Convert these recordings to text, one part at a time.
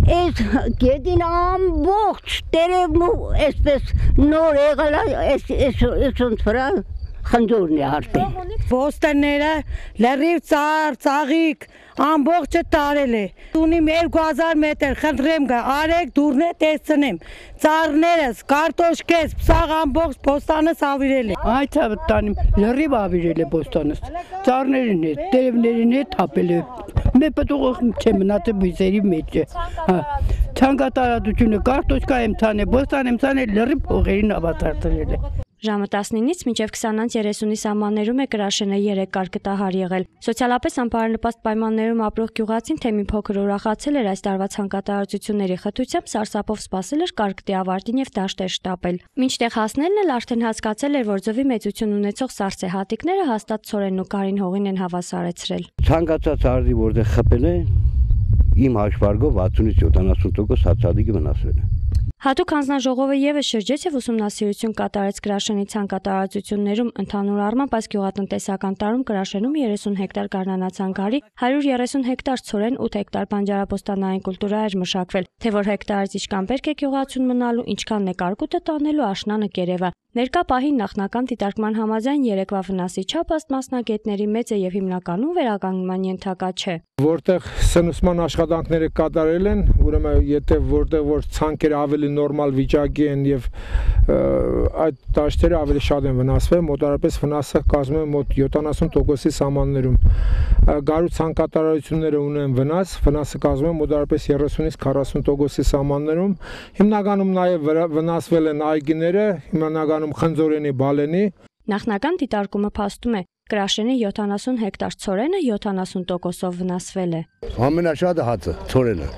Այս գետին ամբողջ տերևն ու այսպես նոր եղել այս վրա խնձորն է հարբել։ Ոստերները լրիվ ծառ, ծաղիկ, ամբողջը տարել է։ Ունիմ 2000 մետր, խնդրեմ գա, արեք դուրն է տեսնեմ։ Ծառներս, կարտոշկես, պսաղ ամբողջ բոստանս ավիրել է։ Այդ տանիմ լրիվ ավիրել է բոստանս։ Ծառներին է, տերևներին է թափել է։ Մեր պտուղը չէ մնացել բույսերի մեջ է։ Ցանկատարածությունը կարտոշկա եմ ցանել, բոստան եմ ցանել, լրիվ փողերին ավարտել է։ Ժամը 19-ից մինչև 20-30-ի սահմաններում է Կրաշենը 3 կարկտահար եղել։ Սոցիալապես անբարենպաստ պայմաններում ապրող գյուղացին թե մի փոքր ուրախացել էր այս տարվա ցանկատարածությունների խտությամբ, սարսափով սպասել էր կարկտի ավարտին եւ դաշտեր շտապել։ Մինչդեռ հասնելն էլ արդեն հասկացել էր, որ ձվի մեծություն ունեցող սառցեհատիկները հաստատ ցորենն ու կարին հողին են հավասարեցրել։ Ցանկացած արձի, որտեղ խփել է, իմ հաշվարկով 60-ից 70% հացադիկը վնասվել է։ Հատուկ հանձնաժողովը եւս շրջեց եւ ուսումնասիրություն կատարեց Կրաշենի ցանկատարածություններում ընդհանուր առմամբ այս գյուղատնտեսական տարում Կրաշենում 30 հեկտար գարնանացանկարի, 130 հեկտար ցորեն, 8 հեկտար բանջարաբոստանային կուլտուրա էր մշակվել, թե որ հեկտարից ինչքան բերք է գյուղացուն մնալու, ինչքան է կարկուտը տանելու աշնանը կերևա։ Ներկա պահին նախնական դիտարկման համաձայն երեկվա վնասի չափը ըստ մասնագետների մեծ է եւ հիմնականում վերականգնման ենթակա չէ։ Որտեղ սնուցման աշխատանքները կատարել են, ուրեմն եթե որտեղ որ ցանկերը ավելի նորմալ վիճակի են եւ այդ դաշտերը ավելի շատ են վնասվել, մոտարապես վնասը կազմում է մոտ 70%-ի սահմաններում։ Գարու ցանկատարությունները ունեն վնասը կազմում է մոտարապես 30-ից 40%-ի սահմաններում։ Հիմնականում նաեւ վնասվել են այգիները, հիմնականում խնձորենի, բալենի։ Նախնական դիտարկումը փաստում է Կրաշենի 70 հեկտար ցորենը 70%-ով վնասվել է։ Ամենաշատը հացը, ցորենը։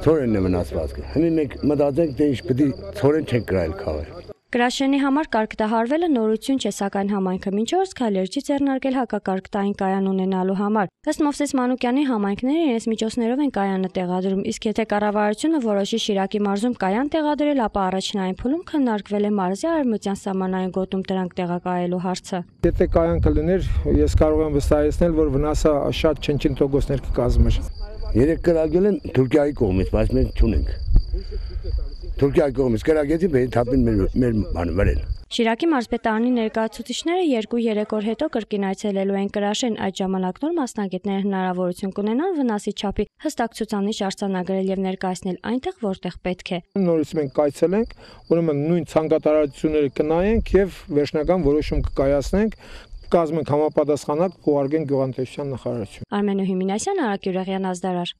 Ցորենն է վնասվածքը։ Հիմա մենք մտածենք, թե ինչ պետք է ցորեն չենք գրել քաղել։ Կրաշենի համար կարկտահարվելը նորություն չէ, սակայն համայնքը մինչ օրս քայլեր չի ձեռնարկել հակակարկտային կայան ունենալու համար։ Ըստ Մովսես Մանուկյանի համայնքները իրենց միջոցներով են կայանը տեղադրում, իսկ եթե կառավարությունը որոշի Շիրակի մարզում կայան տեղադրել, ապա առաջնային փուլում քննարկվել է մարզի արևմտյան սահմանային գոտում դրանք տեղակայելու հարցը։ Եթե կայան կլիներ, ես կարող եմ վստահեցնել, որ վնասը շատ չնչին տոկոսներ կկազմեր։ Երեք կրակել են Թուրքիայի կողմից, բայց մենք չունենք։ Թուրքիայի կողմից կրակեցին, բերի թափին մեր վրեն։ Շիրակի մարզպետարանի ներկայացուցիչները 2-3 օր հետո կրկին այցելելու են Կրաշեն, այդ ժամանակներ մասնագետները հնարավորություն կունենան վնասի չափի հստակ ցուցանիշ արձանագրել եւ ներկայացնել այնտեղ, որտեղ պետք է։ Նորից մենք կայցելենք, ուրեմն նույն ցանկատարածությունները կնայենք եւ վերջնական որոշում կկայացնենք, կազմենք համապատասխանակ կուղարկենք գյուղատնտեսության նախարարություն։ Արմեն Հիմինասյան, Արակ Յուրեղյան, Ազդարար։